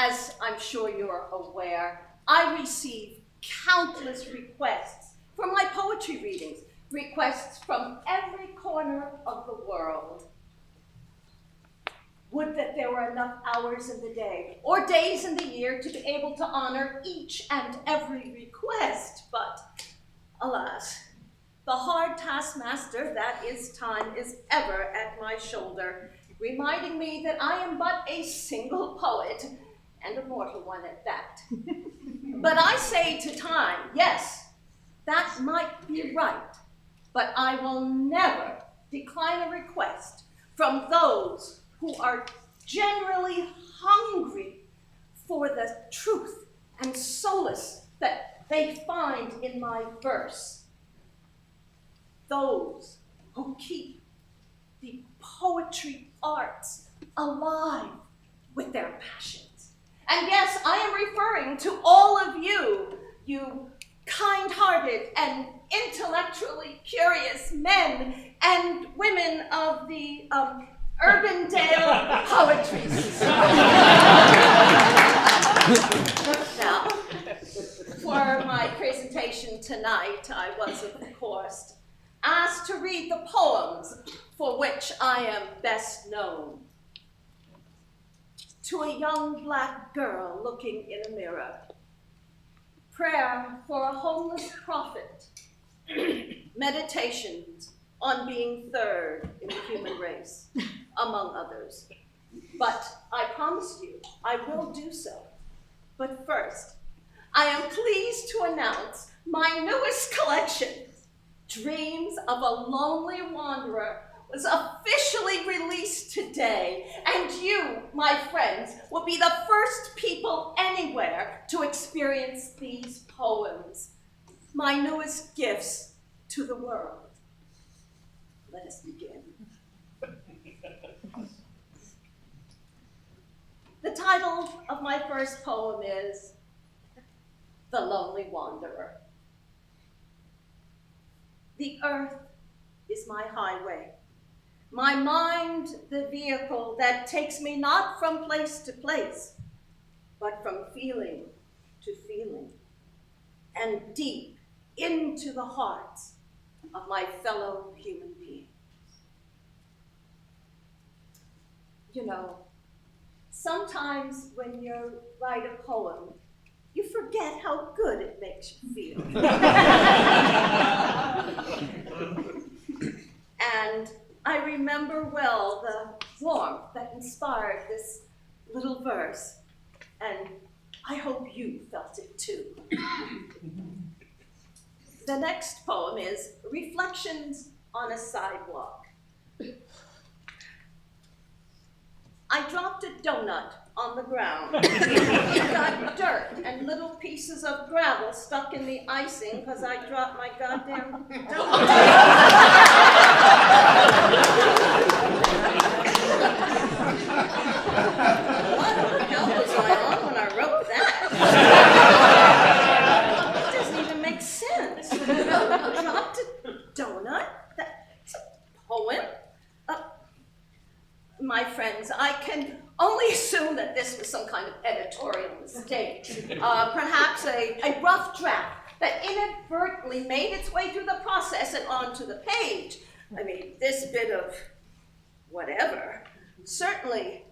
As I'm sure you're aware, I receive countless requests for my poetry readings, requests from every corner of the world. Would that there were enough hours in the day or days in the year to be able to honor each and every request, but alas, the hard taskmaster that is time is ever at my shoulder, reminding me that I am but a single poet, and a mortal one at that. But I say to time, yes, that might be right, but I will never decline a request from those who are generally hungry for the truth and solace that they find in my verse. Those who keep the poetry arts alive with their passions. And yes, I am referring to all of you, you kind-hearted and intellectually curious men and women of the Urbandale Poetry Society. Now, for my presentation tonight, I was, of course, asked to read the poems for which I am best known. To a young black girl looking in a mirror, prayer for a homeless prophet, meditations on being third in the human race, among others. But I promise you, I will do so. But first, I am pleased to announce my newest collection, Dreams of a Lonely Wanderer, was officially released today, and you, my friends, will be the first people anywhere to experience these poems, my newest gifts to the world. Let us begin. The title of my first poem is The Lonely Wanderer. The earth is my highway, my mind the vehicle that takes me not from place to place, but from feeling to feeling, and deep into the hearts of my fellow human beings. You know, sometimes when you write a poem, you forget how good it makes you feel. And I remember well the warmth that inspired this little verse, and I hope you felt it too. The next poem is Reflections on a Sidewalk. I dropped a donut on the ground. It got dirt and little pieces of gravel stuck in the icing because I dropped my goddamn donut. What the hell was I on when I wrote that? It doesn't even make sense. I dropped a donut? That's a poem? My friends, I can only assume that this was some kind of editorial mistake. Perhaps a rough draft that inadvertently made its way through the process and onto the page. I mean, this bit of whatever certainly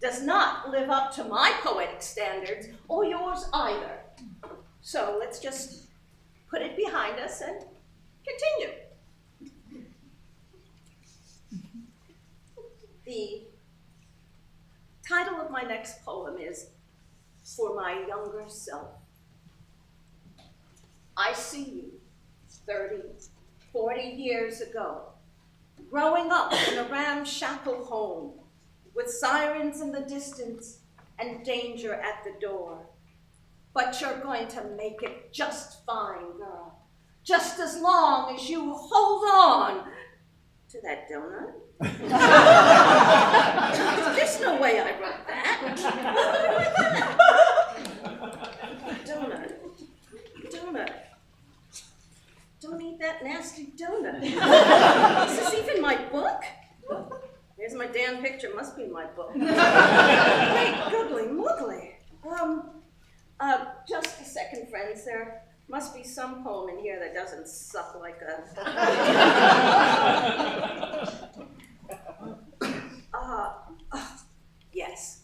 does not live up to my poetic standards, or yours either. So let's just put it behind us and continue. The title of my next poem is For My Younger Self. I see you 30, 40 years ago, growing up in a ramshackle home with sirens in the distance and danger at the door. But you're going to make it just fine, girl, just as long as you hold on to that donut. There's no way I wrote that. Donut. Donut. Don't eat that nasty donut. Is this even my book? Here's my damn picture, must be my book. Great googly moogly. Just a second, friends. There must be some poem in here that doesn't suck like a... Yes.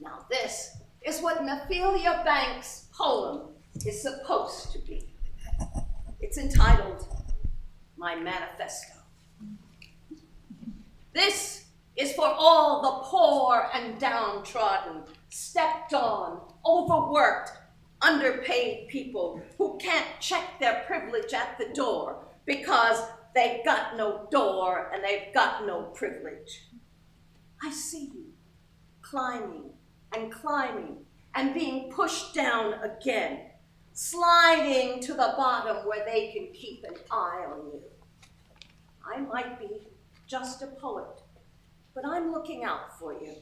Now this is what an Ophelia Banks poem is supposed to be. It's entitled, My Manifesto. This is for all the poor and downtrodden, stepped on, overworked, underpaid people who can't check their privilege at the door because they've got no door and they've got no privilege. I see you climbing and being pushed down again, sliding to the bottom where they can keep an eye on you. I might be just a poet, but I'm looking out for you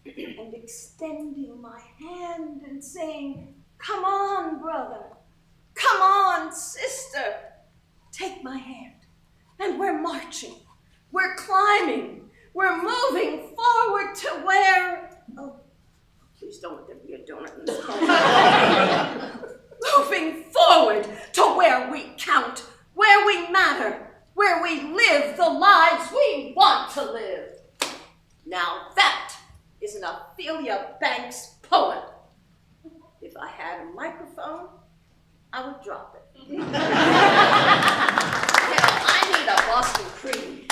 and extending my hand and saying, come on, brother, come on, sister, take my hand. And we're marching, we're climbing, we're moving forward to where, oh, please don't let there be a donut in this poem. Moving forward to where we count, where we matter, where we live the lives we want to live. Now that is an Ophelia Banks poem. If I had a microphone, I would drop it. Hell, I need a Boston Cream.